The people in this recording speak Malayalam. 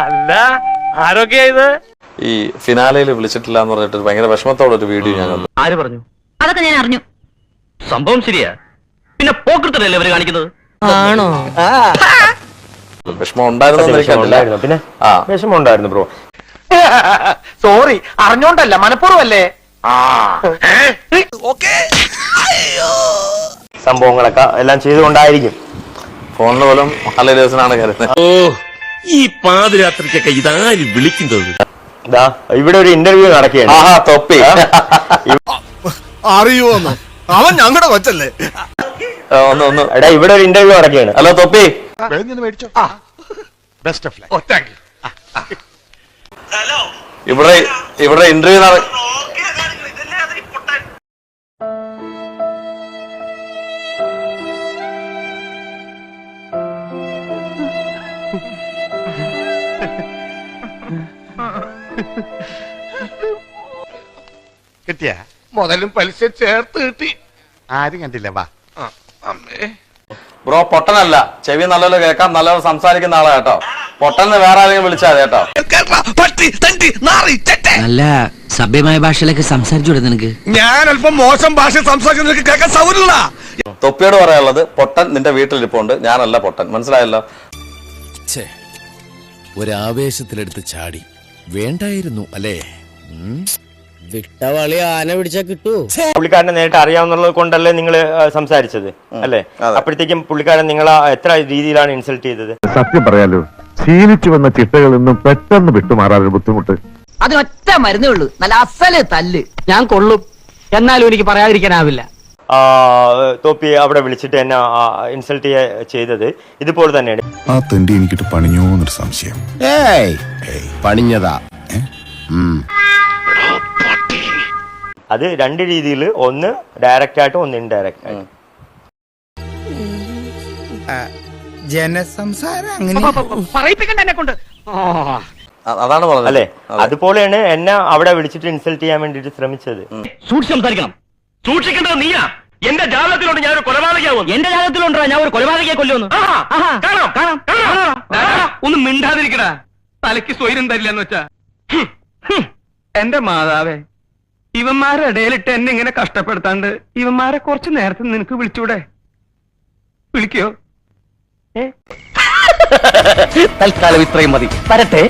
അല്ല ആരൊക്കെയാ ഇത്? ഈ ഫിനാലയിൽ വിളിച്ചിട്ടില്ല എന്ന് പറഞ്ഞിട്ട് ഭയങ്കര വിഷമത്തോടെ ഒരു വീഡിയോ ഞാൻ കണ്ടു. ആര് പറഞ്ഞു? അതൊക്കെ ഞാൻ അറിഞ്ഞു. സംഭവം ശരിയാ. പിന്നെ പോക്കൃത്തല്ലേ അവര് കാണിക്കുന്നത്? ആണോ? വിഷമം ഉണ്ടായിരുന്നു. പിന്നെ വിഷമം ഉണ്ടായിരുന്നു ബ്രോ. സോറി, അറിഞ്ഞോണ്ടല്ല, മനഃപൂർവ്വല്ലേ. സംഭവങ്ങളൊക്കെ എല്ലാം ചെയ്തുകൊണ്ടായിരിക്കും. ഫോണിൽ പോലും നല്ല ദിവസമാണ് കരുതുന്നത്. ഓ, ഈ പാതിരാത്രിക്കൊക്കെ ഇതാരും വിളിക്കുന്നത്? ഇതാ ഇവിടെ ഒരു ഇന്റർവ്യൂ നടക്കുകയാണ്. ആഹാ, തൊപ്പി അറിയുമോന്നോ? അവൻ ഞങ്ങളുടെ കൊച്ചല്ലേ. ഒന്ന് എടാ ഇവിടെ ഒരു ഇന്റർവ്യൂ നടക്കുകയാണ്. ഹലോ തൊപ്പി, ഇവിടെ ഇന്റർവ്യൂ കിട്ടിയ മുതലും പലിശ ചേർത്ത് കിട്ടി. ആരും കണ്ടില്ല. വാ ബ്രോ. പൊട്ടനല്ല, ചെവി നല്ലപോലെ കേൾക്കാം, നല്ലപോലെ സംസാരിക്കുന്ന ആളാ കേട്ടോ. പൊട്ടന്ന് വേറെ ആരെങ്കിലും വിളിച്ചാൽ കേട്ടോ. നല്ല സഭ്യമായ ഭാഷയിലൊക്കെ സംസാരിച്ചൂടെ നിനക്ക്? ഞാൻ അല്പം മോശം ഭാഷ സംസാരിച്ച് നിനക്ക് കേൾക്കാൻ സൗകര്യമില്ല. തൊപ്പിയോട് പറയാനുള്ളത്, പൊട്ടൻ നിന്റെ വീട്ടിലിരിപ്പുണ്ട്, ഞാനല്ല പൊട്ടൻ. മനസ്സിലായല്ലോ? ഒരാവേശത്തിലെടുത്ത് ചാടി വേണ്ടായിരുന്നു അല്ലേ? വിട്ടവളി ആന പിടിച്ചാ കിട്ടൂ. പുള്ളിക്കാരനെ നേരിട്ട് അറിയാവുന്നത് കൊണ്ടല്ലേ നിങ്ങൾ സംസാരിച്ചത് അല്ലേ? അപ്പോഴത്തേക്കും പുള്ളിക്കാരൻ നിങ്ങളെ എത്ര രീതിയിലാണ് ഇൻസൾട്ട് ചെയ്തത്? സത്യം പറയാലോ, ശീലിച്ചു വന്ന ചിട്ടകളിൽ നിന്നും പെട്ടെന്ന് വിട്ടുമാറാൻ ബുദ്ധിമുട്ട്. അതിനൊറ്റ മരുന്നേ ഉള്ളൂ, നല്ല അസല് തല്ല്. ഞാൻ കൊള്ളും, എന്നാലും എനിക്ക് പറയാതിരിക്കാനാവില്ല. തോപ്പി അവിടെ വിളിച്ചിട്ട് എന്നെ ഇൻസൾട്ട് ചെയ്തത് ഇതുപോലെ തന്നെയാണ്. ആ തെണ്ടി എനിക്കിട്ട് പണിഞ്ഞോന്നൊരു സംശയം. പണിഞ്ഞതാ. അത് രണ്ട് രീതിയിൽ, ഒന്ന് ഡയറക്റ്റ് ആയിട്ടും ഒന്ന് ഇൻഡയറക്റ്റ് ആയിട്ടും. പറയിപ്പിക്കണ്ട എന്നെ കൊണ്ട്. അതാണ് പറഞ്ഞത് അല്ലേ? അതുപോലെയാണ് എന്നെ അവിടെ വിളിച്ചിട്ട് ഇൻസൾട്ട് ചെയ്യാൻ വേണ്ടിട്ട് ശ്രമിച്ചത്. സൂക്ഷിച്ച് സംസാരിക്കണം. സൂക്ഷിക്കേണ്ടത് നീയാ. എന്റെ ജാതകത്തിലുണ്ട് ഞാൻ ഒരു കൊലപാതകയാവും. എന്റെ ജാതകത്തിലുണ്ടോ ഞാൻ ഒരു കൊലപാതകയെ കൊല്ലുന്നു? ഒന്ന് മിണ്ടാതിരിക്കടാ, തലയ്ക്ക് സ്വൈര്യം തരില്ല എന്ന് വെച്ചാ. എന്റെ മാതാവേ, ഇവന്മാരുടെ ഇടയിലിട്ട് എന്നെ ഇങ്ങനെ കഷ്ടപ്പെടുത്താണ്ട് ഇവന്മാരെ കുറച്ച് നേരത്തെ നിനക്ക് വിളിച്ചൂടെ? വിളിക്കോ? തൽക്കാലം ഇത്രയും മതി. വരട്ടെ.